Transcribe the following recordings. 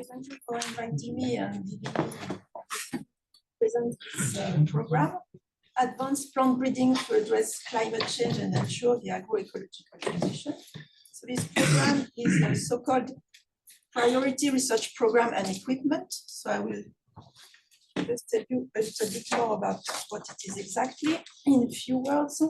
Thank you for inviting me and present this program. Advanced plant breeding to address climate change and ensure the agroecological transition. So this program is a so-called priority research program and equipment. So I will just tell you a little bit more about what it is exactly in a few words.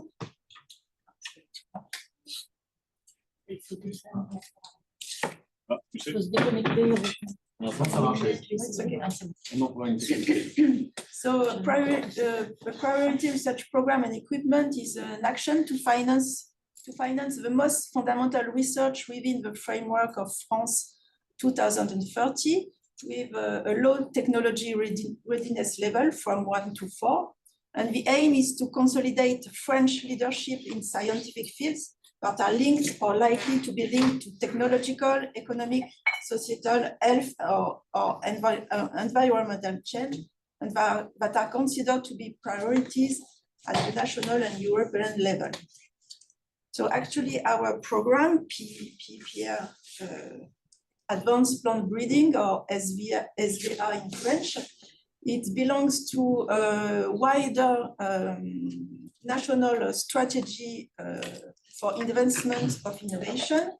So the priority research program and equipment is an action to finance the most fundamental research within the framework of France 2030 with a low technology readiness level from 1 to 4. And the aim is to consolidate French leadership in scientific fields that are linked or likely to be linked to technological, economic, societal, health, or environmental change, and that are considered to be priorities at the national and European level. So actually our program, PPR, Advanced Plant Breeding, or SVA in French, it belongs to a wider national strategy for advancement of innovation,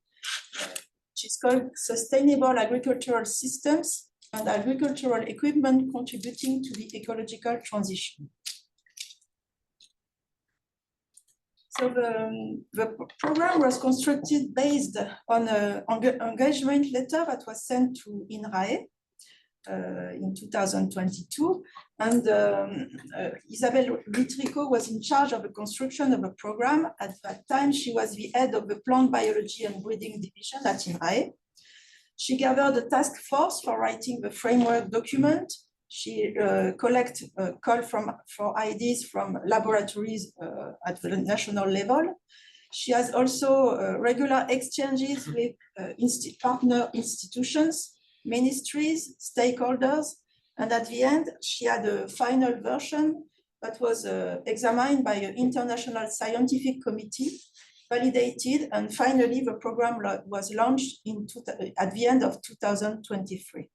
which is called Sustainable Agricultural Systems and Agricultural Equipment Contributing to the Ecological Transition. So the program was constructed based on an engagement letter that was sent to INRAE in 2022, and Isabelle Vitrico was in charge of the construction of the program. At that time, she was the head of the plant biology and breeding division at INRAE. She gathered a task force for writing the framework document. She collected call for ideas from laboratories at the national level. She has also regular exchanges with partner institutions, ministries, stakeholders, and at the end, she had a final version that was examined by an international scientific committee, validated, and finally the program was launched at the end of 2023.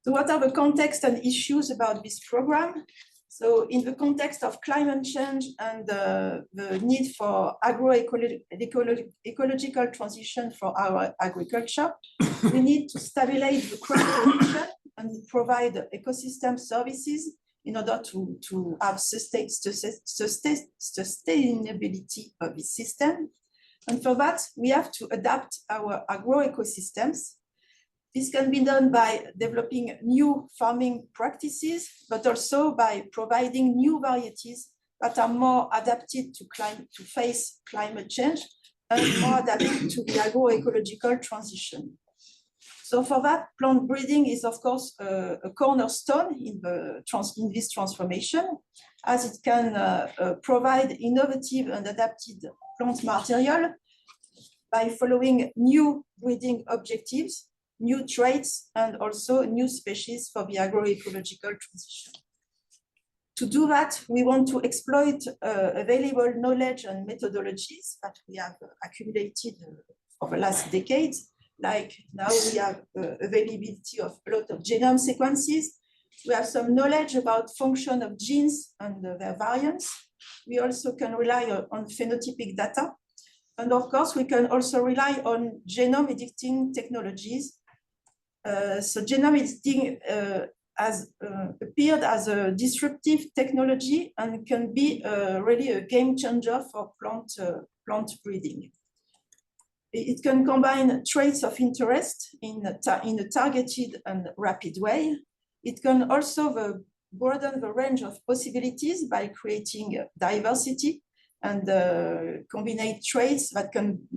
So what are the context and issues about this program? So in the context of climate change and the need for agroecological transition for our agriculture, we need to stabilize the crop production and provide ecosystem services in order to have sustainability of the system. And for that, we have to adapt our agroecosystems. This can be done by developing new farming practices, but also by providing new varieties that are more adapted to face climate change and more adapted to the agroecological transition. So for that, plant breeding is of course a cornerstone in this transformation, as it can provide innovative and adapted plant material by following new breeding objectives, new traits, and also new species for the agroecological transition. To do that, we want to exploit available knowledge and methodologies that we have accumulated for the last decades. Like now we have availability of a lot of genome sequences. We have some knowledge about function of genes and their variants. We also can rely on phenotypic data. And of course, we can also rely on genome editing technologies. So genome editing has appeared as a disruptive technology and can be really a game changer for plant breeding. It can combine traits of interest in a targeted and rapid way. It can also broaden the range of possibilities by creating diversity and combine traits that can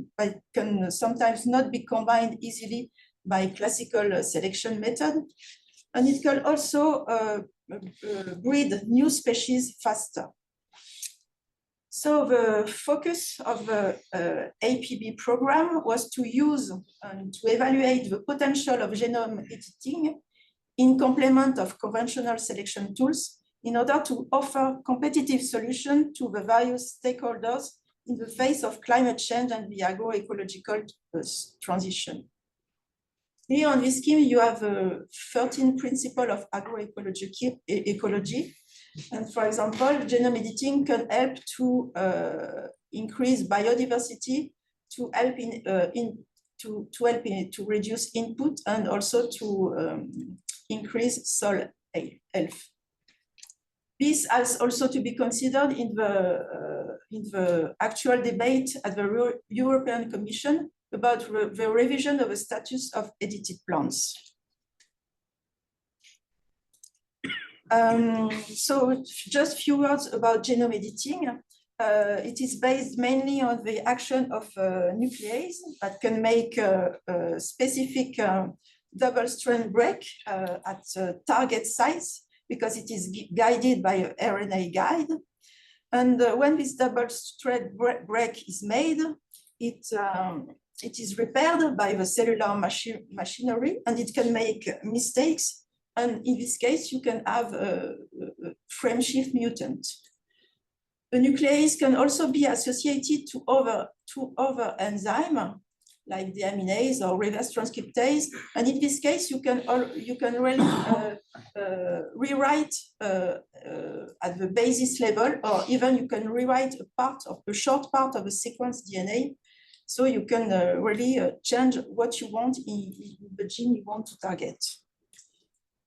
sometimes not be combined easily by classical selection method. And it can also breed new species faster. So the focus of the APB program was to use and to evaluate the potential of genome editing in complement of conventional selection tools in order to offer competitive solutions to the various stakeholders in the face of climate change and the agroecological transition. Here on this scheme, you have 13 principles of agroecology. And for example, genome editing can help to increase biodiversity, to help to reduce input, and also to increase soil health. This has also to be considered in the actual debate at the European Commission about the revision of the status of edited plants. So just a few words about genome editing. It is based mainly on the action of nuclease that can make a specific double-strand break at target sites, because it is guided by an RNA guide. And when this double-strand break is made, it is repaired by the cellular machinery, and it can make mistakes. And in this case, you can have a frameshift mutant. The nuclease can also be associated to other enzymes, like deaminase or reverse transcriptase. And in this case, you can really rewrite at the basis level, or even you can rewrite a short part of a sequence DNA. So you can really change what you want in the gene you want to target.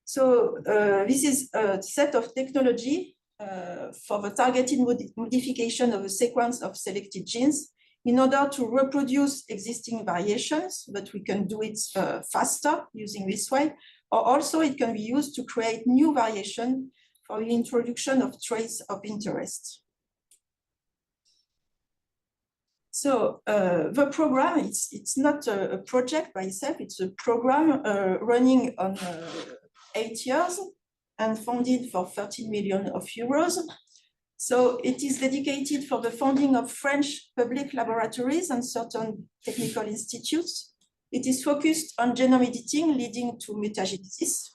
So this is a set of technology for the targeted modification of a sequence of selected genes in order to reproduce existing variations, but we can do it faster using this way, or also it can be used to create new variation for the introduction of traits of interest. So the program, it's not a project by itself, it's a program running on 8 years and funded for 13 million euros. So it is dedicated for the funding of French public laboratories and certain technical institutes. It is focused on genome editing leading to mutagenesis.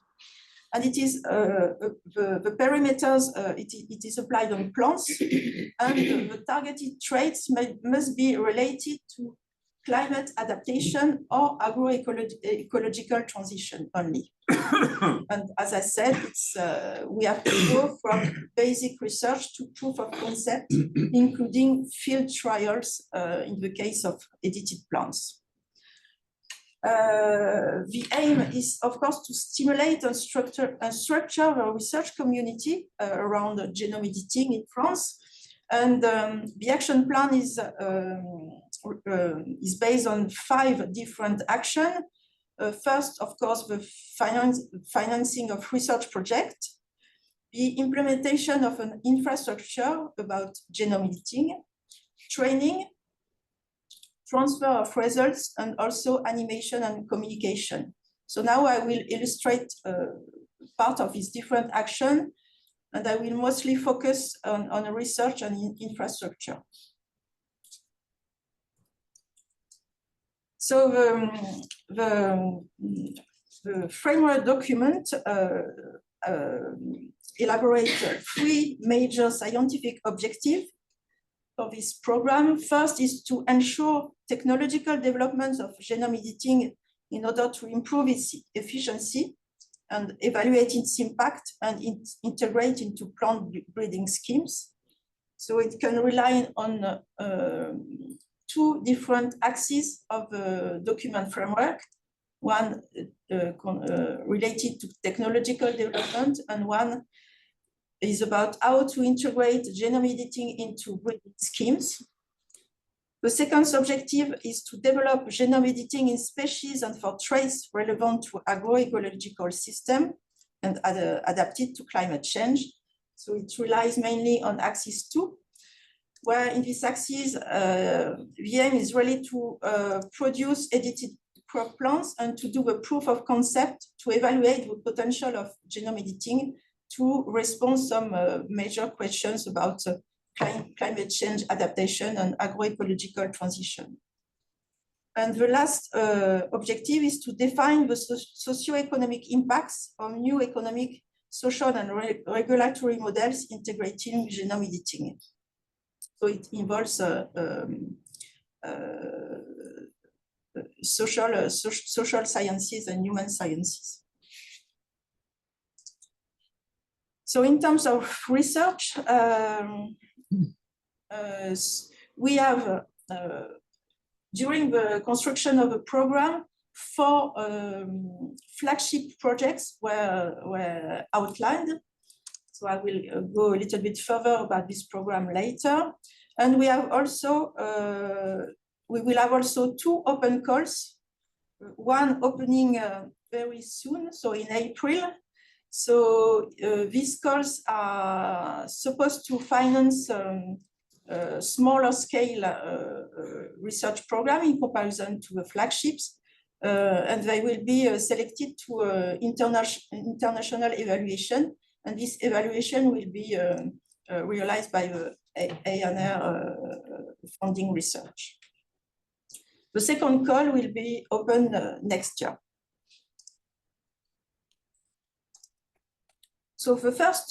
And it is the parameters, it is applied on plants, and the targeted traits must be related to climate adaptation or agroecological transition only. And as I said, we have to go from basic research to proof of concept, including field trials in the case of edited plants. The aim is, of course, to stimulate and structure a research community around genome editing in France. And the action plan is based on 5 different actions. First, of course, the financing of research projects, the implementation of an infrastructure about genome editing, training, transfer of results, and also animation and communication. So now I will illustrate part of these different actions, and I will mostly focus on research and infrastructure. So the framework document elaborates 3 major scientific objectives for this program. First is to ensure technological development of genome editing in order to improve its efficiency and evaluate its impact and integrate into plant breeding schemes. So it can rely on 2 different axes of the document framework, one related to technological development, and one is about how to integrate genome editing into breeding schemes. The second objective is to develop genome editing in species and for traits relevant to agroecological system and adapted to climate change. So it relies mainly on axis 2, where in this axis, the aim is really to produce edited crop plants and to do a proof of concept to evaluate the potential of genome editing to respond some major questions about climate change adaptation and agroecological transition. And the last objective is to define the socio-economic impacts of new economic, social, and regulatory models integrating genome editing. So it involves social sciences and human sciences. So in terms of research, we have, during the construction of a program, 4 flagship projects were outlined. So I will go a little bit further about this program later. And we have also, we will have also 2 open calls, one opening very soon, so in April. So these calls are supposed to finance smaller scale research program in comparison to the flagships. And they will be selected to international evaluation. And this evaluation will be realized by the ANR funding research. The second call will be open next year. So the first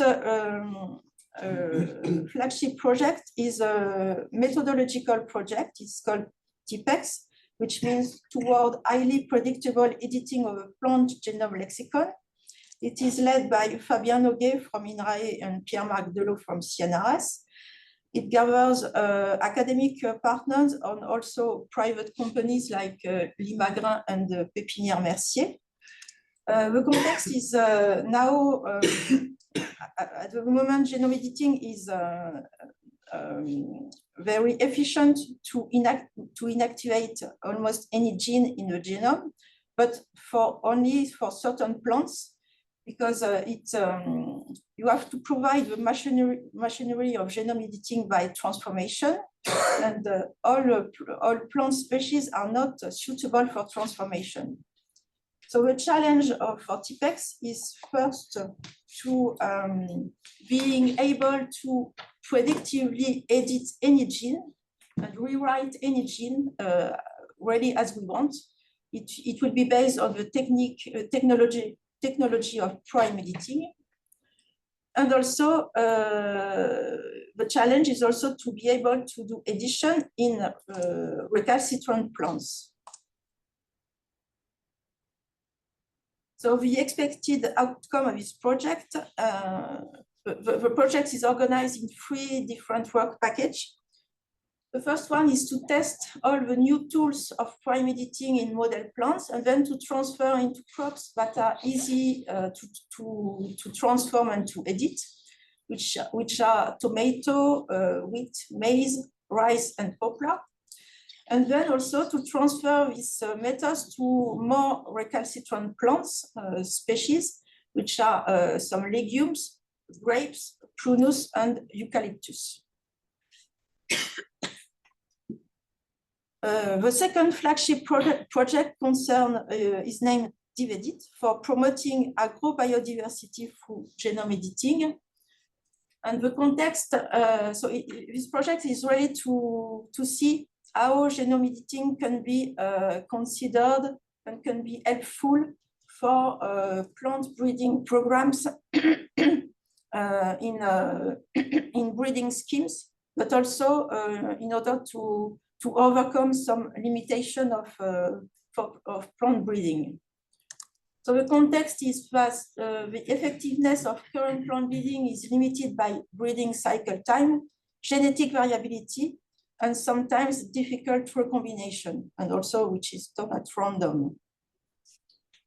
flagship project is a methodological project. It's called TPEX, which means Toward Highly Predictable Editing of a Plant Genome Lexicon. It is led by Fabien Noguet from INRAE and Pierre-Marc Delot from CNRS. It gathers academic partners and also private companies like Limagrin and Pépinière Mercier. The context is now, at the moment, genome editing is very efficient to inactivate almost any gene in the genome, but only for certain plants, because you have to provide the machinery of genome editing by transformation, and all plant species are not suitable for transformation. So the challenge for TPEX is first to being able to predictively edit any gene and rewrite any gene really as we want. It will be based on the technology of prime editing. And also the challenge is also to be able to do edition in recalcitrant plants. So the expected outcome of this project, the project is organized in 3 different work packages. The first one is to test all the new tools of prime editing in model plants, and then to transfer into crops that are easy to transform and to edit, which are tomato, wheat, maize, rice, and poplar. And then also to transfer these methods to more recalcitrant plants, species, which are some legumes, grapes, prunus, and eucalyptus. The second flagship project is named DEJARDIN, for promoting agrobiodiversity through genome editing. And the context, this project is ready to see how genome editing can be considered and can be helpful for plant breeding programs in breeding schemes, but also in order to overcome some limitation of plant breeding. So the context is that the effectiveness of current plant breeding is limited by breeding cycle time, genetic variability, and sometimes difficult recombination, and also which is done at random.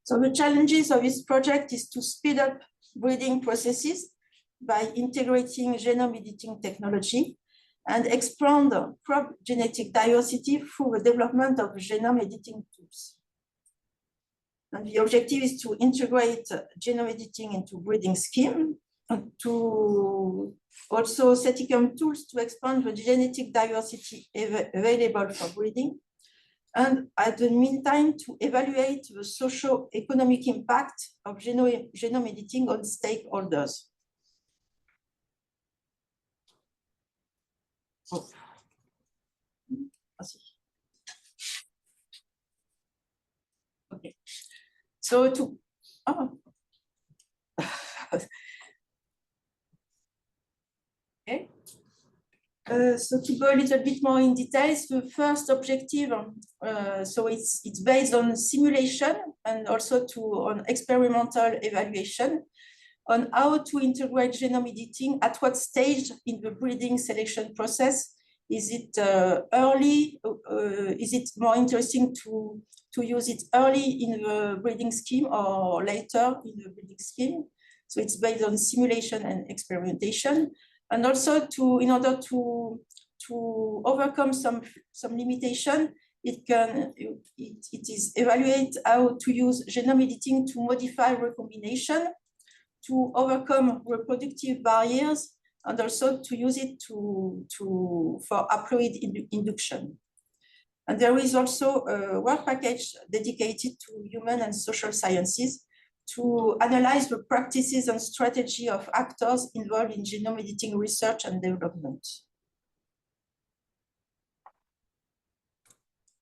So the challenges of this project is to speed up breeding processes by integrating genome editing technology and expand crop genetic diversity through the development of genome editing tools. And the objective is to integrate genome editing into breeding scheme, and to also setting up tools to expand the genetic diversity available for breeding, and at the meantime to evaluate the socio-economic impact of genome editing on stakeholders. Oh. Okay. So okay. So to go a little bit more in details, the first objective, so it's based on simulation and also on experimental evaluation on how to integrate genome editing, at what stage in the breeding selection process. Is it early? Is it more interesting to use it early in the breeding scheme or later in the breeding scheme? So it's based on simulation and experimentation. And also in order to overcome some limitation, it is evaluate how to use genome editing to modify recombination, to overcome reproductive barriers, and also to use it for haploid induction. And there is also a work package dedicated to human and social sciences to analyze the practices and strategy of actors involved in genome editing research and development.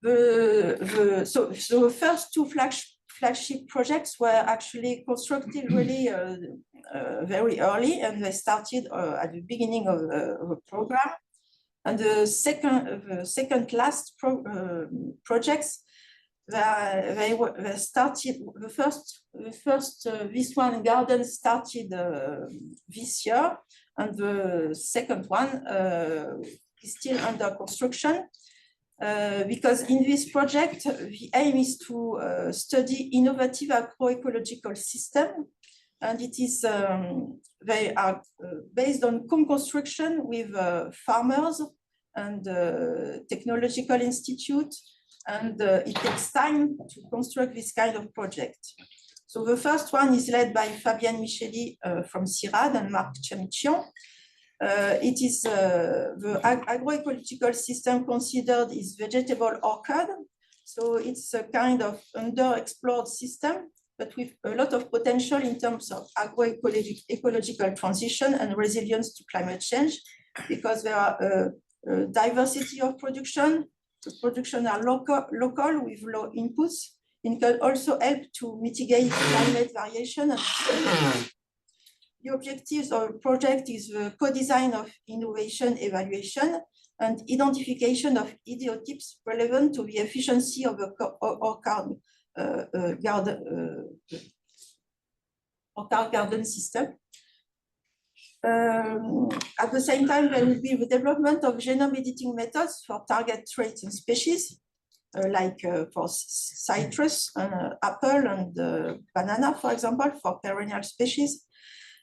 So the first two flagship projects were actually constructed really very early, and they started at the beginning of the program. And the second last projects, they started, the first this one garden started this year, and the second one is still under construction. Because in this project, the aim is to study innovative agroecological system, and it is they are based on co-construction with farmers and technological institute, and it takes time to construct this kind of project. So the first one is led by Fabienne Micheli from CIRAD and Marc Chamichian. It is the agroecological system considered is vegetable orchard. So it's a kind of underexplored system, but with a lot of potential in terms of agroecological transition and resilience to climate change, because there are a diversity of production. The production are local with low inputs. It can also help to mitigate climate variation. And the objectives of the project is the co-design of innovation evaluation and identification of idiotypes relevant to the efficiency of the orchard garden system. At the same time, there will be the development of genome editing methods for target traits and species, like for citrus, apple, and banana, for example, for perennial species.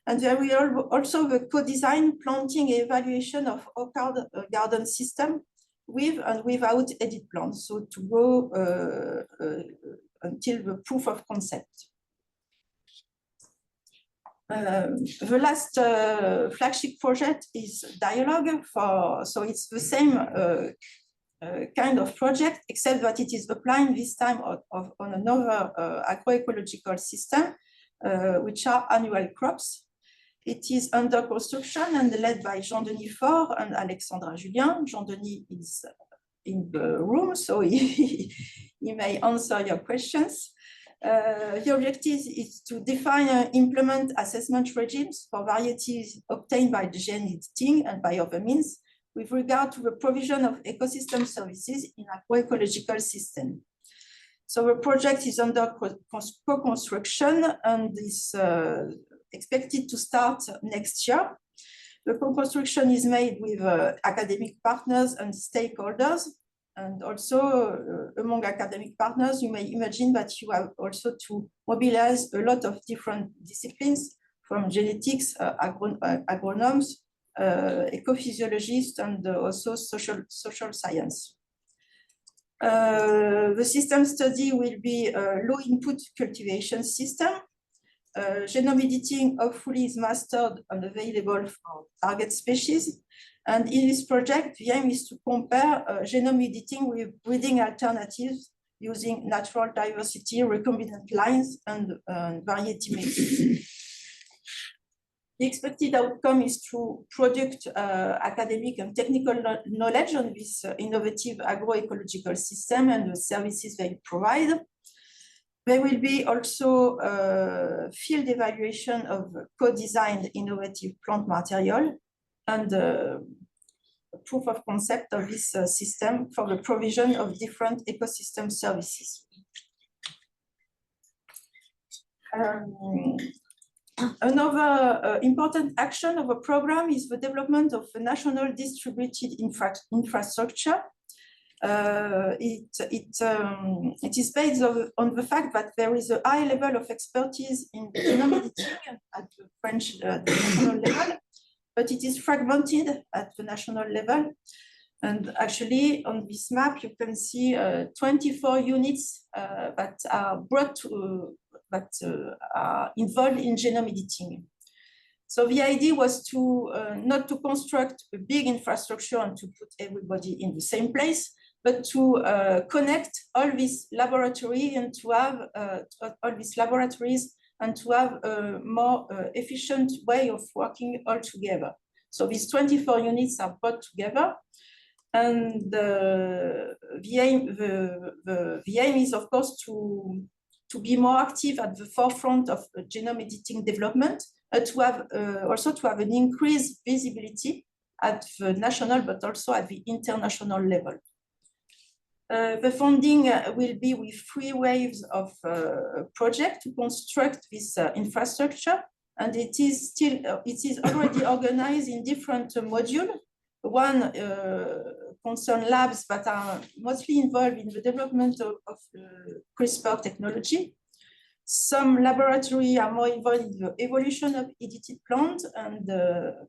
And there will also the co-design, planting, evaluation of orchard garden system with and without edit plants, so to go until the proof of concept. The last flagship project is Dialogue. So it's the same kind of project, except that it is applying this time on another agroecological system, which are annual crops. It is under construction and led by Jean-Denis Faure and Alexandra Julien. Jean-Denis is in the room, so he may answer your questions. The objective is to define and implement assessment regimes for varieties obtained by gene editing and by other means with regard to the provision of ecosystem services in agroecological system. So the project is under co-construction and is expected to start next year. The co-construction is made with academic partners and stakeholders. And also among academic partners, you may imagine that you have also to mobilize a lot of different disciplines, from genetics, agronomes, ecophysiologists, and also social science. The system study will be a low input cultivation system. Genome editing hopefully is mastered and available for target species. And in this project, the aim is to compare genome editing with breeding alternatives using natural diversity, recombinant lines, and variety mixing. The expected outcome is to product academic and technical knowledge on this innovative agroecological system and the services they provide. There will be also field evaluation of co-designed innovative plant material and proof of concept of this system for the provision of different ecosystem services. Another important action of a program is the development of a national distributed infrastructure. It is based on the fact that there is a high level of expertise in genome editing at the French national level, but it is fragmented at the national level. And actually, on this map, you can see 24 units that are are involved in genome editing. So the idea was to not to construct a big infrastructure and to put everybody in the same place, but to connect all these laboratories and to have a more efficient way of working all together. So these 24 units are brought together, and the aim is, of course, to be more active at the forefront of genome editing development, to have also to have an increased visibility at the national, but also at the international level. The funding will be with 3 waves of project to construct this infrastructure, and it is already organized in different modules. One concerns labs that are mostly involved in the development of CRISPR technology. Some laboratories are more involved in the evolution of edited plants and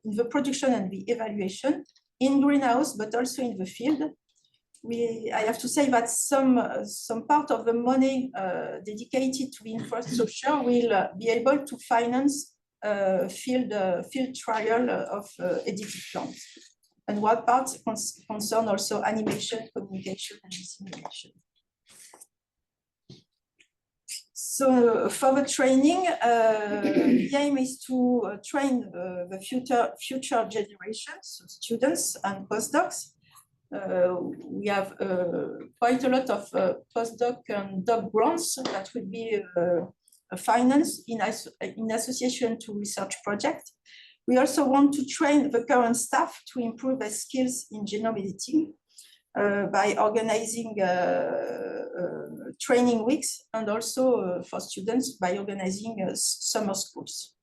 in the production and the evaluation in greenhouse, but also in the field. I have to say that some part of the money dedicated to infrastructure will be able to finance field trial of edited plants. And one part concern also animation, communication, and dissemination. So for the training, the aim is to train the future generations, so students and postdocs. We have quite a lot of postdoc and doc grants that will be financed in association to research projects. We also want to train the current staff to improve their skills in genome editing by organizing training weeks, and also for students by organizing summer schools.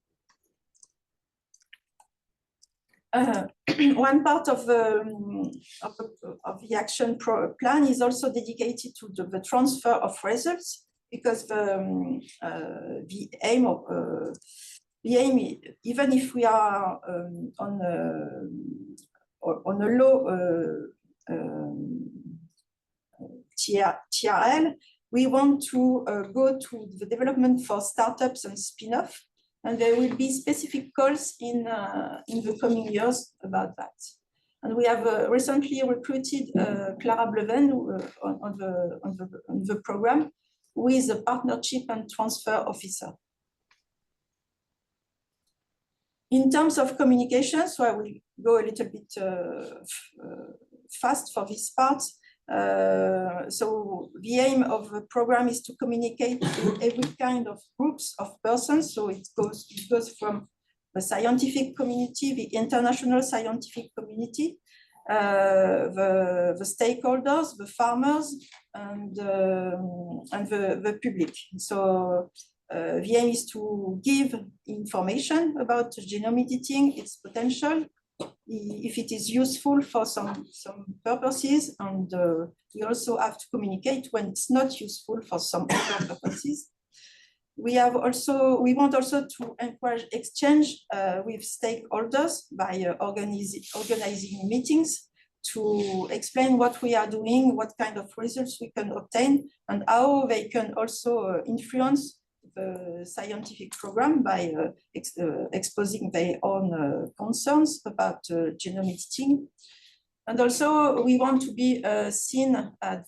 One part of the action plan is also dedicated to the transfer of results, because the aim, even if we are on a low TRL, we want to go to the development for startups and spin-off, and there will be specific calls in the coming years about that. And we have recently recruited Clara Bleven on the program, who is a partnership and transfer officer. In terms of communication, so I will go a little bit fast for this part. So the aim of the program is to communicate with every kind of groups of persons. So it goes from the scientific community, the international scientific community, the stakeholders, the farmers, and the public. So the aim is to give information about genome editing, its potential, if it is useful for some purposes, and we also have to communicate when it's not useful for some other purposes. We want also to encourage exchange with stakeholders by organizing meetings to explain what we are doing, what kind of results we can obtain, and how they can also influence the scientific program by exposing their own concerns about genome editing. And also we want to be seen at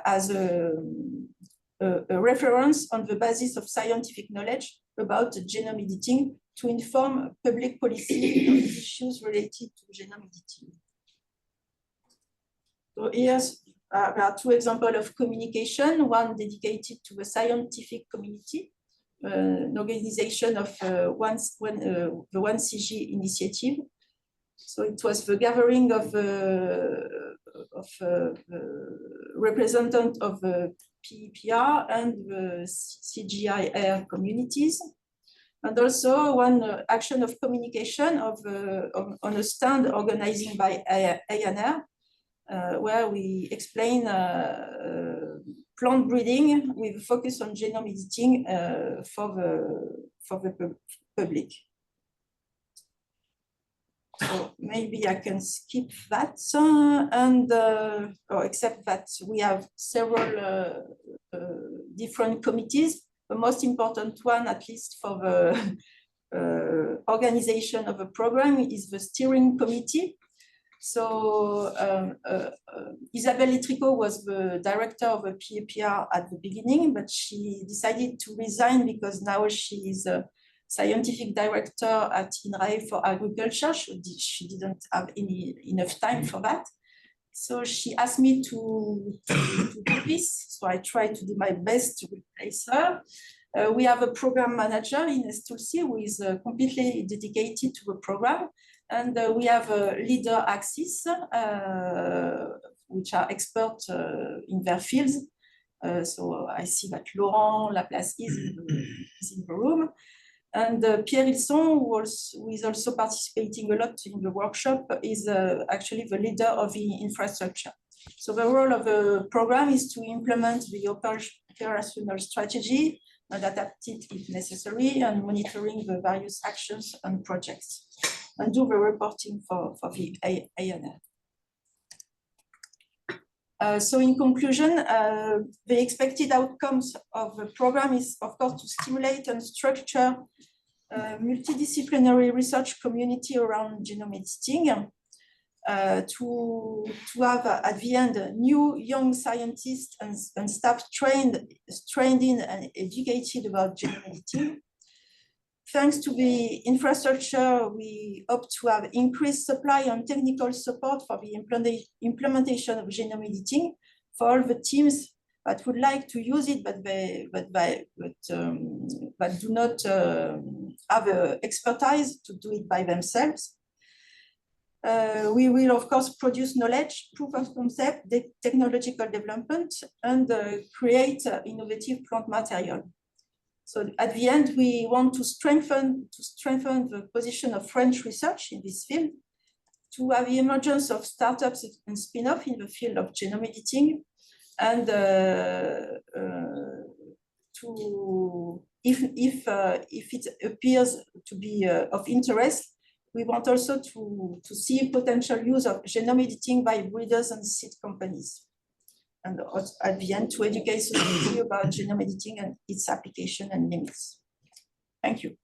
as a reference on the basis of scientific knowledge about genome editing to inform public policy on issues related to genome editing. So here's there are 2 examples of communication, one dedicated to the scientific community, an organization of the 1CG initiative, So it was the gathering of representatives of the PEPR and the CGIAR communities. And also one action of communication on a stand organizing by ANR, where we explain plant breeding with focus on genome editing for the public. So maybe I can skip that, except that we have several different committees. The most important one, at least for the organization of a program, is the steering committee. So Isabelle Etrico was the director of the PEPR at the beginning, but she decided to resign because now she is a scientific director at INRAE for agriculture. She didn't have enough time for that. So she asked me to do this. So I tried to do my best to replace her. We have a program manager, Ines Tulsi, who is completely dedicated to the program. And we have a leader axis, which are experts in their fields. So I see that Laurent Laplace is in the room. And Pierre Ilson, who is also participating a lot in the workshop, is actually the leader of the infrastructure. So the role of the program is to implement the operational strategy and adapt it if necessary, and monitoring the various actions and projects, and do the reporting for the ANR. So in conclusion, the expected outcomes of the program is, of course, to stimulate and structure a multidisciplinary research community around genome editing, to have at the end new young scientists and staff trained in and educated about genome editing. Thanks to the infrastructure, we hope to have increased supply and technical support for the implementation of genome editing for all the teams that would like to use it, but do not have expertise to do it by themselves. We will, of course, produce knowledge, proof of concept, technological development, and create innovative plant material. So at the end, we want to strengthen the position of French research in this field, to have the emergence of startups and spin-off in the field of genome editing, and if it appears to be of interest, we want also to see potential use of genome editing by breeders and seed companies. And at the end, to educate society about genome editing and its application and limits. Thank you.